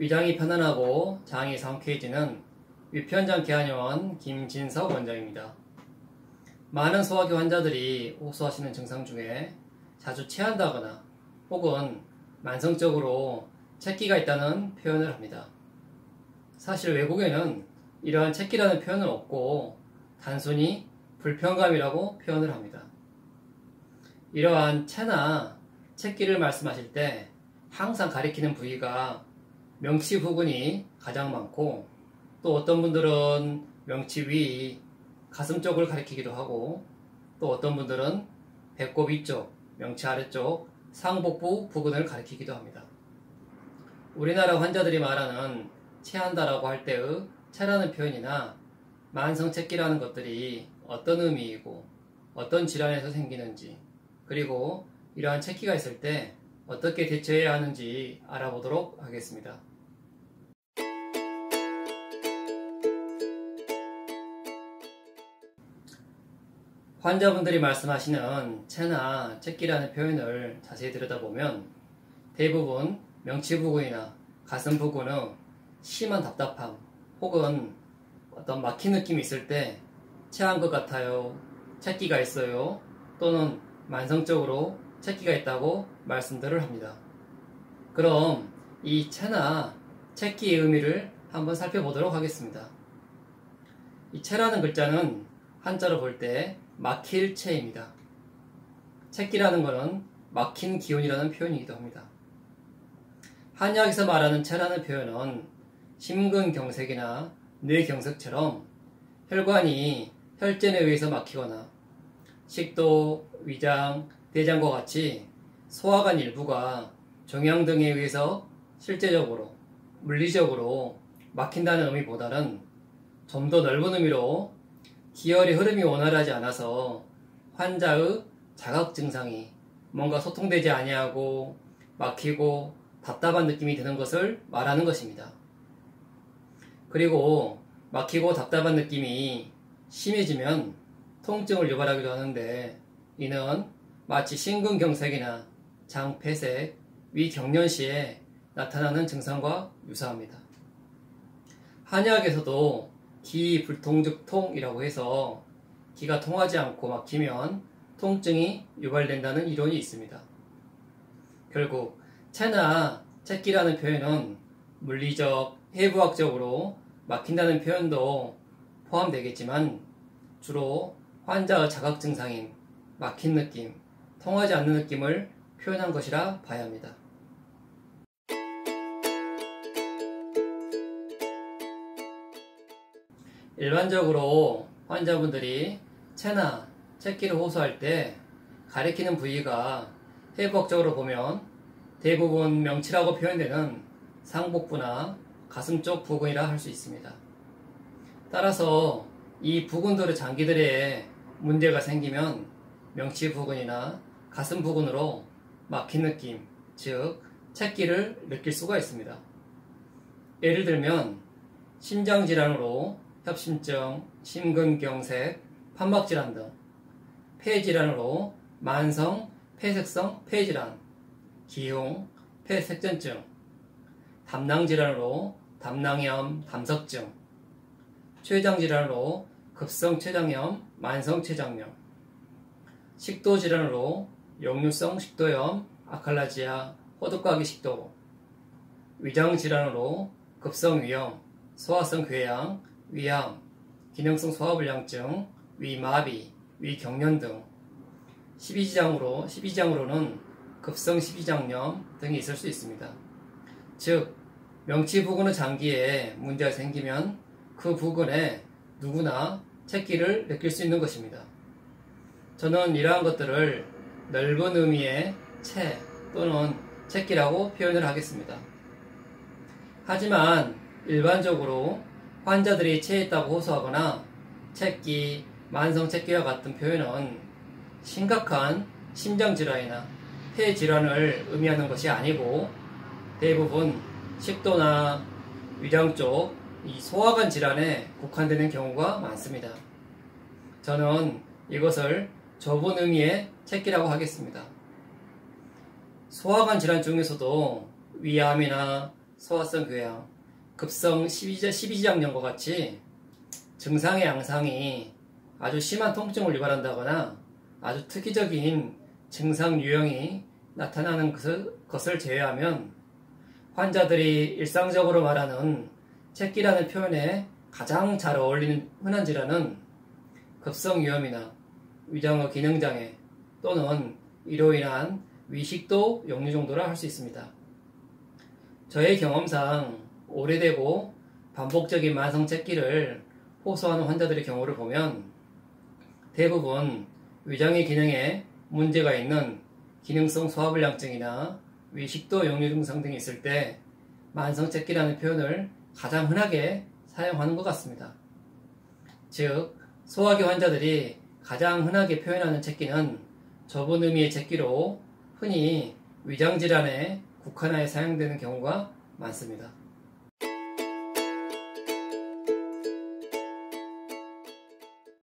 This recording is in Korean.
위장이 편안하고 장이 상쾌해지는 위편장계한의원 김진석 원장입니다. 많은 소화기 환자들이 호소하시는 증상 중에 자주 체한다거나 혹은 만성적으로 체기가 있다는 표현을 합니다. 사실 외국에는 이러한 체기라는 표현은 없고 단순히 불편감이라고 표현을 합니다. 이러한 체나 체기를 말씀하실 때 항상 가리키는 부위가 명치 부근이 가장 많고, 또 어떤 분들은 명치 위, 가슴 쪽을 가리키기도 하고, 또 어떤 분들은 배꼽 위쪽, 명치 아래쪽, 상복부 부근을 가리키기도 합니다. 우리나라 환자들이 말하는 체한다라고 할 때의 체라는 표현이나 만성체기라는 것들이 어떤 의미이고 어떤 질환에서 생기는지, 그리고 이러한 체기가 있을 때 어떻게 대처해야 하는지 알아보도록 하겠습니다. 환자분들이 말씀하시는 체나 체기라는 표현을 자세히 들여다보면 대부분 명치 부근이나 가슴 부근의 심한 답답함 혹은 어떤 막힌 느낌이 있을 때 체한 것 같아요, 체기가 있어요, 또는 만성적으로 체기가 있다고 말씀들을 합니다. 그럼 이 체나 체기의 의미를 한번 살펴보도록 하겠습니다. 이 체라는 글자는 한자로 볼 때 막힐 체입니다. 체기라는 것은 막힌 기운이라는 표현이기도 합니다. 한의학에서 말하는 체라는 표현은 심근경색이나 뇌경색처럼 혈관이 혈전에 의해서 막히거나 식도, 위장, 대장과 같이 소화관 일부가 종양 등에 의해서 실제적으로, 물리적으로 막힌다는 의미보다는 좀 더 넓은 의미로 기혈의 흐름이 원활하지 않아서 환자의 자각 증상이 뭔가 소통되지 아니하고 막히고 답답한 느낌이 드는 것을 말하는 것입니다. 그리고 막히고 답답한 느낌이 심해지면 통증을 유발하기도 하는데, 이는 마치 심근경색이나 장폐색, 위경련 시에 나타나는 증상과 유사합니다. 한의학에서도 기불통즉통이라고 해서 기가 통하지 않고 막히면 통증이 유발된다는 이론이 있습니다. 결국 체나 체기라는 표현은 물리적, 해부학적으로 막힌다는 표현도 포함되겠지만 주로 환자의 자각 증상인 막힌 느낌, 통하지 않는 느낌을 표현한 것이라 봐야 합니다. 일반적으로 환자분들이 체나 체기를 호소할 때 가리키는 부위가 해부학적으로 보면 대부분 명치라고 표현되는 상복부나 가슴 쪽 부근이라 할 수 있습니다. 따라서 이 부근들의 장기들에 문제가 생기면 명치 부근이나 가슴 부근으로 막힌 느낌, 즉 체기를 느낄 수가 있습니다. 예를 들면 심장질환으로 협심증, 심근경색, 판막질환 등, 폐질환으로 만성 폐색성 폐질환, 기흉, 폐색전증, 담낭질환으로 담낭염, 담석증, 췌장질환으로 급성췌장염, 만성췌장염, 식도질환으로 역류성 식도염, 아칼라지아, 호두과기 식도, 위장질환으로 급성위염, 소화성 궤양, 위암, 기능성 소화불량증, 위마비, 위경련 등, 십이지장으로는 급성 십이장염 등이 있을 수 있습니다. 즉, 명치 부근의 장기에 문제가 생기면 그 부근에 누구나 체기를 느낄 수 있는 것입니다. 저는 이러한 것들을 넓은 의미의 체 또는 체기라고 표현을 하겠습니다. 하지만 일반적으로 환자들이 체했다고 호소하거나 체기, 만성체기와 같은 표현은 심각한 심장질환이나 폐질환을 의미하는 것이 아니고 대부분 식도나 위장 쪽 이 소화관 질환에 국한되는 경우가 많습니다. 저는 이것을 좁은 의미의 체기라고 하겠습니다. 소화관 질환 중에서도 위암이나 소화성 교양, 급성 12지장염과 같이 증상의 양상이 아주 심한 통증을 유발한다거나 아주 특이적인 증상 유형이 나타나는 것을 제외하면 환자들이 일상적으로 말하는 체기라는 표현에 가장 잘 어울리는 흔한 질환은 급성위염이나 위장의 기능장애 또는 이로 인한 위식도 역류 정도라 할 수 있습니다. 저의 경험상 오래되고 반복적인 만성 체기를 호소하는 환자들의 경우를 보면 대부분 위장의 기능에 문제가 있는 기능성 소화불량증이나 위식도 역류 증상 등이 있을 때 만성체기라는 표현을 가장 흔하게 사용하는 것 같습니다. 즉, 소화기 환자들이 가장 흔하게 표현하는 체기는 좁은 의미의 체기로 흔히 위장질환에 국한하여 사용되는 경우가 많습니다.